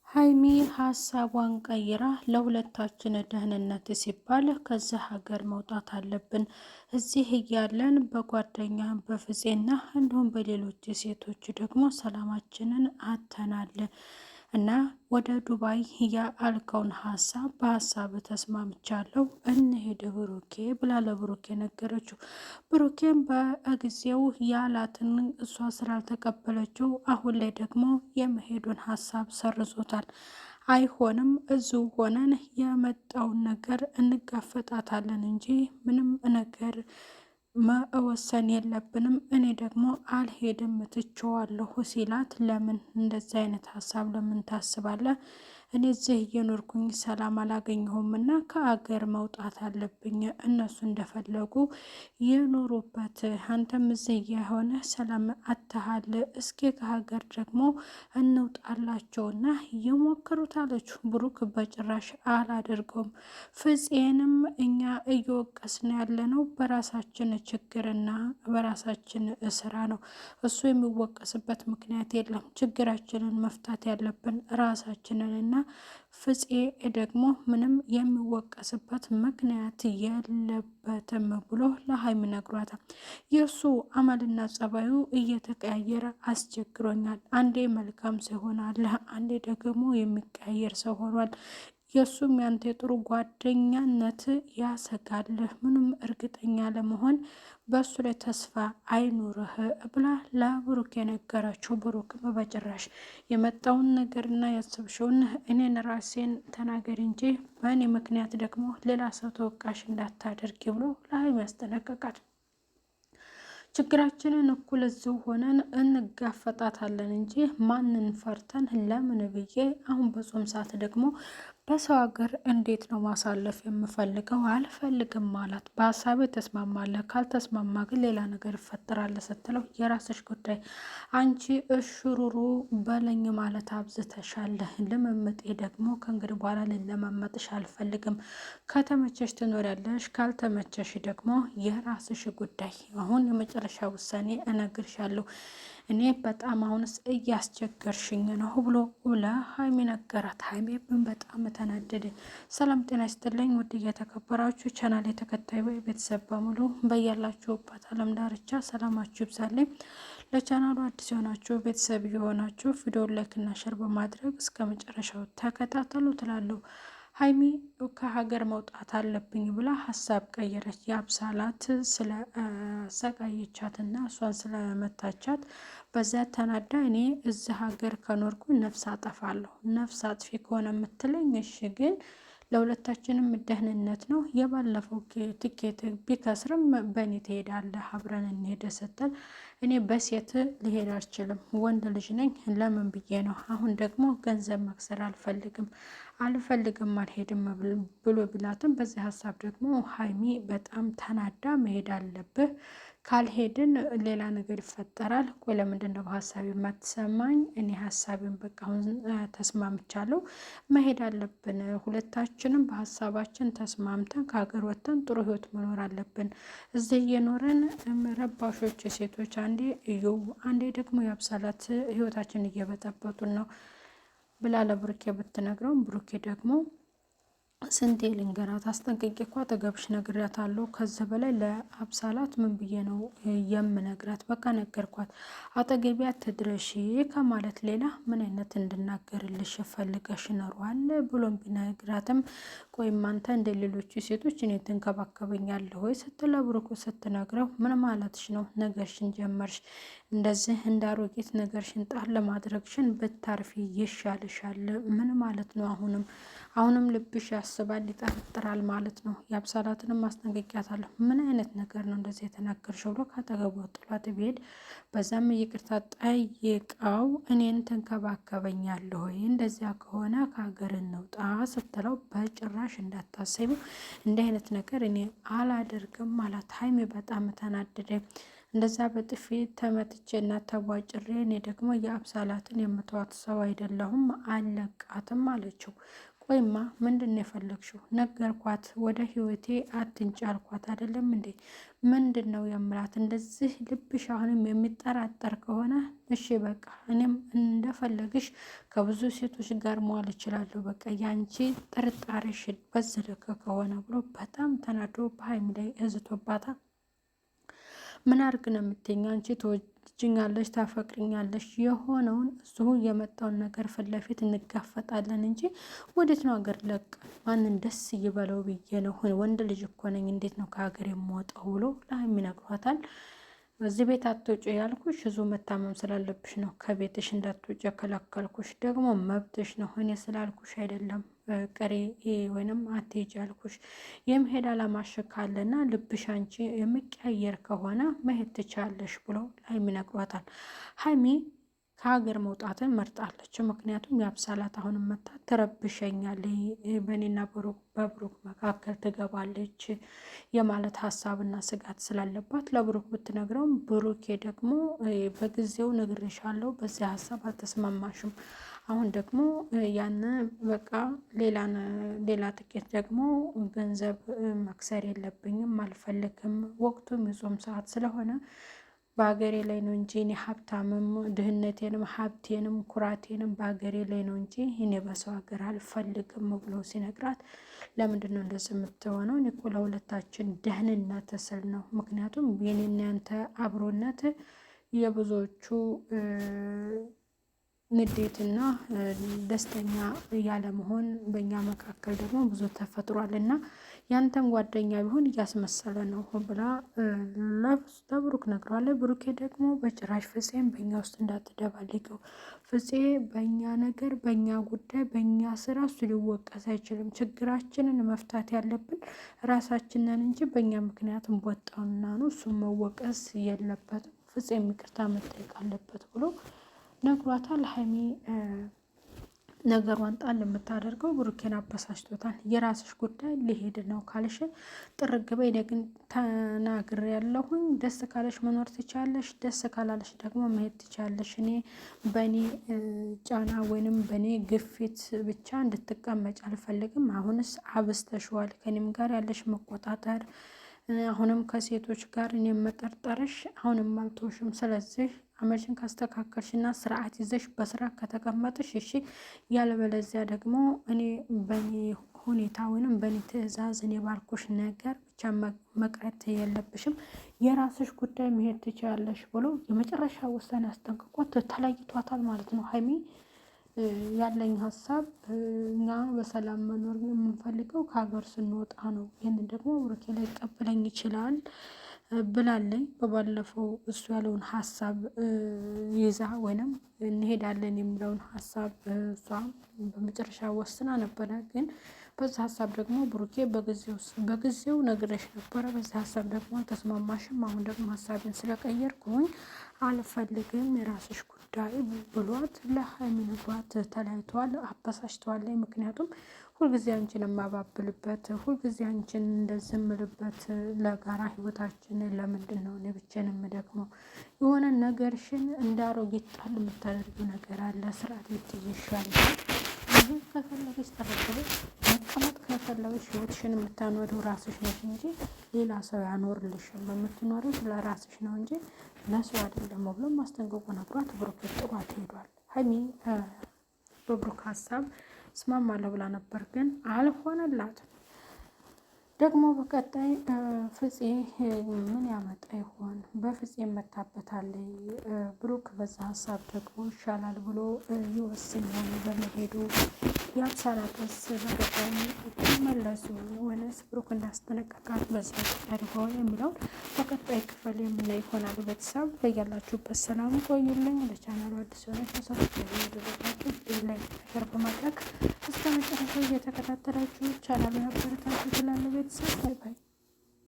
ሀይሚ ሀሳቧን ቀይራ ለሁለታችን ደህንነት ሲባል ከዚህ ሀገር መውጣት አለብን። እዚህ እያለን በጓደኛ በፍፄና እንዲሁም በሌሎች ሴቶች ደግሞ ሰላማችንን አተናል እና ወደ ዱባይ ያልከውን ሀሳብ በሀሳብ ተስማምቻለሁ እንሄድ ብሩኬ ብላ ለብሩኬ ነገረችው። ብሩኬም በጊዜው ያላትን እሷ ስላልተቀበለችው አሁን ላይ ደግሞ የመሄዱን ሀሳብ ሰርዞታል። አይሆንም፣ እዚሁ ሆነን የመጣውን ነገር እንጋፈጣታለን እንጂ ምንም ነገር መወሰን የለብንም። እኔ ደግሞ አልሄድም ትቼዋለሁ ሲላት፣ ለምን እንደዚህ አይነት ሀሳብ ለምን ታስባለህ? እኔ እዚህ እየኖርኩኝ ሰላም አላገኘሁም እና ከሀገር መውጣት አለብኝ። እነሱ እንደፈለጉ የኖሩበት አንተም እዚህ የሆነ ሰላም አተሃል። እስኪ ከሀገር ደግሞ እንውጣላቸውና እየሞከሩት አለች። ብሩክ በጭራሽ አላደርገውም። ፍፄንም እኛ እየወቀስን ያለነው በራሳችን ችግርና በራሳችን ስራ ነው። እሱ የሚወቀስበት ምክንያት የለም። ችግራችንን መፍታት ያለብን ራሳችንን እና ፍፄ ደግሞ ምንም የሚወቀስበት ምክንያት የለበትም ብሎ ለሀይሚ ነግሯታል። የእሱ አመልና ጸባዩ እየተቀያየረ አስቸግሮኛል። አንዴ መልካም ሰው ሆኗል፣ አንዴ ደግሞ የሚቀያየር ሰው ሆኗል። የእሱም ያንተ የጥሩ ጓደኛነት ያሰጋል። ምንም እርግጠኛ ለመሆን በእሱ ላይ ተስፋ አይኑርህ ብላ ለብሩክ የነገረችው። ብሩክም በጭራሽ የመጣውን ነገርና ያሰብሽውን እኔን ራሴን ተናገር እንጂ በእኔ ምክንያት ደግሞ ሌላ ሰው ተወቃሽ እንዳታደርጊ ብሎ ለሀይሚ ያስጠነቅቃል። ችግራችንን እኩል እዚሁ ሆነን እንጋፈጣታለን እንጂ ማንን ፈርተን ለምን ብዬ አሁን በጾም ሰዓት ደግሞ በሰው ሀገር እንዴት ነው ማሳለፍ የምፈልገው? አልፈልግም ማለት በሀሳቤ ተስማማለህ፣ ካልተስማማ ግን ሌላ ነገር ይፈጠራል ስትለው የራስሽ ጉዳይ፣ አንቺ እሽሩሩ በለኝ ማለት አብዝተሻለህ። ልምምጤ ደግሞ ከእንግዲህ በኋላ ልለማመጥሽ አልፈልግም። ከተመቸሽ ትኖሪያለሽ፣ ካልተመቸሽ ደግሞ የራስሽ ጉዳይ። አሁን የመጨረሻ ውሳኔ እነግርሻለሁ። እኔ በጣም አሁንስ እያስቸገርሽኝ ነው ብሎ ለሀይሚ ነገራት። ሀይሚ በጣም ተናደደ። ሰላም ጤና ይስጥልኝ ውድ እየተከበራችሁ ቻናል የተከታዩ ቤተሰብ በሙሉ በያላችሁበት ዓለም ዳርቻ ሰላማችሁ ይብዛልኝ። ለቻናሉ አዲስ የሆናችሁ ቤተሰብ የሆናችሁ ቪዲዮ ላይክ እና ሸር በማድረግ እስከ መጨረሻው ተከታተሉ ትላለሁ። ሀይሚ ከሀገር መውጣት አለብኝ ብላ ሀሳብ ቀየረች። የአብሳላት ስለ ሰቃየቻትና እሷን ስለመታቻት በዛ ተናዳ እኔ እዚህ ሀገር ከኖርኩ ነፍስ አጠፋለሁ። ነፍስ አጥፊ ከሆነ የምትለኝ እሺ፣ ግን ለሁለታችንም ደህንነት ነው። የባለፈው ትኬት ቢከስርም በእኔ ትሄዳለህ አብረን እንሄደ ስትል እኔ በሴት ልሄድ አልችልም፣ ወንድ ልጅ ነኝ። ለምን ብዬ ነው። አሁን ደግሞ ገንዘብ መክሰር አልፈልግም አልሄድም ብሎ ቢላትም በዚህ ሀሳብ ደግሞ ሀይሚ በጣም ተናዳ መሄድ አለብህ፣ ካልሄድን ሌላ ነገር ይፈጠራል። ቆይ ለምንድን ነው በሀሳቢ የማትሰማኝ? እኔ ሀሳቢን በቃ አሁን ተስማምቻለሁ፣ መሄድ አለብን። ሁለታችንም በሀሳባችን ተስማምተን ከሀገር ወጥተን ጥሩ ህይወት መኖር አለብን። እዚህ እየኖረን ረባሾች ሴቶች አንዴ እዩ አንዴ ደግሞ ያብሳላት ህይወታችን እየበጠበጡን ነው ብላ ለብሩኬ ብትነግረውም ብሩኬ ደግሞ ስንቴ ልንገራት አስጠንቅቄ እኮ አጠገብሽ ነግሬያታለሁ። ከዚህ በላይ ለአብሳላት ምን ብዬ ነው የምነግራት? በቃ ነገርኳት፣ አጠገቢያ ትድረሺ ከማለት ሌላ ምን አይነት እንድናገርልሽ ፈልገሽ ኖሯል ብሎም ቢነግራትም ቆይም አንተ እንደ ሌሎቹ ሴቶች እኔ ትንከባከበኛለህ ወይ ስትል ብሩክ ስትነግረው ምን ማለትሽ ነው? ነገርሽን ጀመርሽ፣ እንደዚህ እንዳሮጌት ነገርሽን ጣል ለማድረግሽን ብታርፊ ይሻልሻል። ምን ማለት ነው? አሁንም ልብሽ ያስባል ይጠረጥራል ማለት ነው። የአብሳላትንም ማስጠንቀቂያታለሁ። ምን አይነት ነገር ነው እንደዚህ የተናገርሽው ብሎ ካጠገቡ ጥሏት ቢሄድ በዛም ይቅርታ ጠይቀው እኔን ትንከባከበኛለሁ ወይ እንደዚያ ከሆነ ከሀገር እንውጣ ስትለው በጭራሽ እንዳታስቢ እንዲህ አይነት ነገር እኔ አላደርግም ማለት። ሀይሚ በጣም ተናደደ። እንደዛ በጥፊ ተመትቼ እና ተቧጭሬ እኔ ደግሞ የአብሳላትን የምተዋት ሰው አይደለሁም አለቃትም አለችው። ቆይማ ምንድን ነው የፈለግሽው? ነገርኳት፣ ወደ ህይወቴ አትንጭ አልኳት አይደለም እንዴ? ምንድን ነው የምላት? እንደዚህ ልብሽ አሁንም የሚጠራጠር ከሆነ እሺ በቃ እኔም እንደፈለግሽ ከብዙ ሴቶች ጋር መዋል እችላለሁ፣ በቃ ያንቺ ጥርጣሬሽ በዚህ ልክ ከሆነ ብሎ በጣም ተናዶ በሀይሚ ላይ እዝቶባታል። ምን አርግ ነው የምትይኝ? አንቺ ትወጂኛለሽ፣ ታፈቅሪኛለሽ፣ የሆነውን እዚሁ የመጣውን ነገር ፊት ለፊት እንጋፈጣለን እንጂ ወዴት ነው ሀገር ለቅ ማንን ደስ ይበለው ብዬ ነው? ወንድ ልጅ እኮ ነኝ፣ እንዴት ነው ከሀገር የምወጣው ብሎ ለሀይሚ ይነግሯታል። እዚህ ቤት አትውጭ ያልኩሽ ብዙ መታመም ስላለብሽ ነው። ከቤትሽ እንዳትውጭ የከለከልኩሽ ደግሞ መብትሽ ነው። እኔ ስላልኩሽ አይደለም ቅሬ ወይንም አትሄጂ ያልኩሽ። የመሄድ አላማሽ ካለና ልብሽ አንቺ የሚቀያየር ከሆነ መሄድ ትቻለሽ ብሎ ሀይሚ ይነግሯታል። ሀይሚ ከሀገር መውጣትን መርጣለች። ምክንያቱም ያብሳላት አሁንም መታ ትረብሸኛለች፣ በእኔና በብሩክ መካከል ትገባለች የማለት ሀሳብና ስጋት ስላለባት ለብሩክ ብትነግረውም ብሩኬ ደግሞ በጊዜው ነግሬሻለሁ፣ በዚህ ሀሳብ አልተስማማሽም፣ አሁን ደግሞ ያን በቃ ሌላ ጥቂት ደግሞ ገንዘብ መክሰር የለብኝም አልፈልግም፣ ወቅቱም የጾም ሰዓት ስለሆነ በሀገሬ ላይ ነው እንጂ እኔ ሀብታምም ድህነቴንም ሀብቴንም ኩራቴንም በሀገሬ ላይ ነው እንጂ እኔ በሰው ሀገር አልፈልግም ብሎ ሲነግራት፣ ለምንድን ነው እንደዚህ የምትሆነው? እኔ እኮ ለሁለታችን ደህንነት ስል ነው። ምክንያቱም የኔና ያንተ አብሮነት የብዙዎቹ ንዴትና ደስተኛ ያለመሆን በእኛ መካከል ደግሞ ብዙ ተፈጥሯል እና ያንተም ጓደኛ ቢሆን እያስመሰለ ነው ብላ ለብሩክ ነግረዋለች። ብሩኬ ደግሞ በጭራሽ ፍፄም በእኛ ውስጥ እንዳትደባልቀው፣ ፍፄ በእኛ ነገር በእኛ ጉዳይ በእኛ ስራ እሱ ሊወቀስ አይችልም። ችግራችንን መፍታት ያለብን ራሳችንን እንጂ በእኛ ምክንያትም ወጣውና ነው፣ እሱም መወቀስ የለበትም፣ ፍፄም ይቅርታ መጠየቅ አለበት ብሎ ነግሯታል። ሀይሚ ነገሯን ጣል የምታደርገው ብሩኬን አበሳጭቶታል። የራስሽ ጉዳይ ሊሄድ ነው ካልሽ ጥርግ በይ፣ እኔ ግን ተናግሬ ያለሁኝ ደስ ካለሽ መኖር ትቻለሽ፣ ደስ ካላለሽ ደግሞ መሄድ ትቻለሽ። እኔ በእኔ ጫና ወይንም በእኔ ግፊት ብቻ እንድትቀመጭ አልፈልግም። አሁንስ አብስተሽዋል፣ ከኔም ጋር ያለሽ መቆጣጠር አሁንም ከሴቶች ጋር እኔ መጠርጠርሽ አሁንም አልተውሽም። ስለዚህ አመልሽን ካስተካከልሽና ስርዓት ይዘሽ በስራ ከተቀመጥሽ እሺ፣ ያለበለዚያ ደግሞ እኔ በእኔ ሁኔታ ወይንም በእኔ ትዕዛዝ እኔ ባልኩሽ ነገር ብቻ መቅረት የለብሽም፣ የራስሽ ጉዳይ መሄድ ትችያለሽ ብሎ የመጨረሻ ውሳኔ አስጠንቅቆት ተለያይቷታል ማለት ነው። ሀይሚ ያለኝ ሀሳብ እኛ በሰላም መኖር የምንፈልገው ከሀገር ስንወጣ ነው። ይህንን ደግሞ ብሩኬ ላይ ይቀበለኝ ይችላል ብላለኝ። በባለፈው እሱ ያለውን ሀሳብ ይዛ ወይንም እንሄዳለን የሚለውን ሀሳብ እሷ በመጨረሻ ወስና ነበረ። ግን በዛ ሀሳብ ደግሞ ብሩኬ በጊዜው ነግረሽ ነበረ፣ በዛ ሀሳብ ደግሞ አልተስማማሽም፣ አሁን ደግሞ ሀሳብን ስለቀየርኩኝ አልፈልግም የራስሽ ጉዳይ ብሏት ለሀይሚ ነግሯት ተለያይተዋል፣ አበሳጭተዋል። ምክንያቱም ሁልጊዜ አንቺን የማባብልበት ሁልጊዜ አንቺን እንደዝምልበት ለጋራ ህይወታችን ለምንድን ነው እኔ ብቻዬን የምደክመው? የሆነ ነገርሽን እንዳሮጌት ጣል የምታደርጊው ነገር አለ፣ ስርዓት ልትይዥ ይሻላል። ይህ ከፈለገች ተረከበች መቀመጥ ከፈለገች ህይወትሽን የምታኖሪው ራስሽ ነሽ እንጂ ሌላ ሰው ያኖርልሽም። የምትኖሪው ለራስሽ ነው እንጂ ለሰው አይደለም ብሎ ማስጠንቀቁ ነግሯት ብሩክ ጥሯት ሄዷል። ሀይሚ በብሩክ ሀሳብ እስማማለሁ ብላ ነበር፣ ግን አልሆነላትም። ደግሞ በቀጣይ ፍፄ ምን ያመጣ ይሆን? በፍፄ መታበታለይ። ብሩክ በዛ ሀሳብ ደግሞ ይሻላል ብሎ ይወስናል በመሄዱ። ያብሳላተስ በቀጣይ መለሱ ወይንስ ብሩክ እንዳስጠነቀቃት በዛ ቀጣሪ ሆነ የሚለውን በቀጣይ ክፍል የምናይ ይሆናል። ቤተሰብ በያላችሁበት ሰላም ቆዩልኝ። ለቻናሉ አዲስ ሆናችሁ ሰብስክራይብ ያደረጋችሁ ላይክ ሸር በማድረግ እስከ መጨረሻው እየተከታተላችሁ ቻናሉን አበረታቱ። ቤተሰብ ባይ ባይ።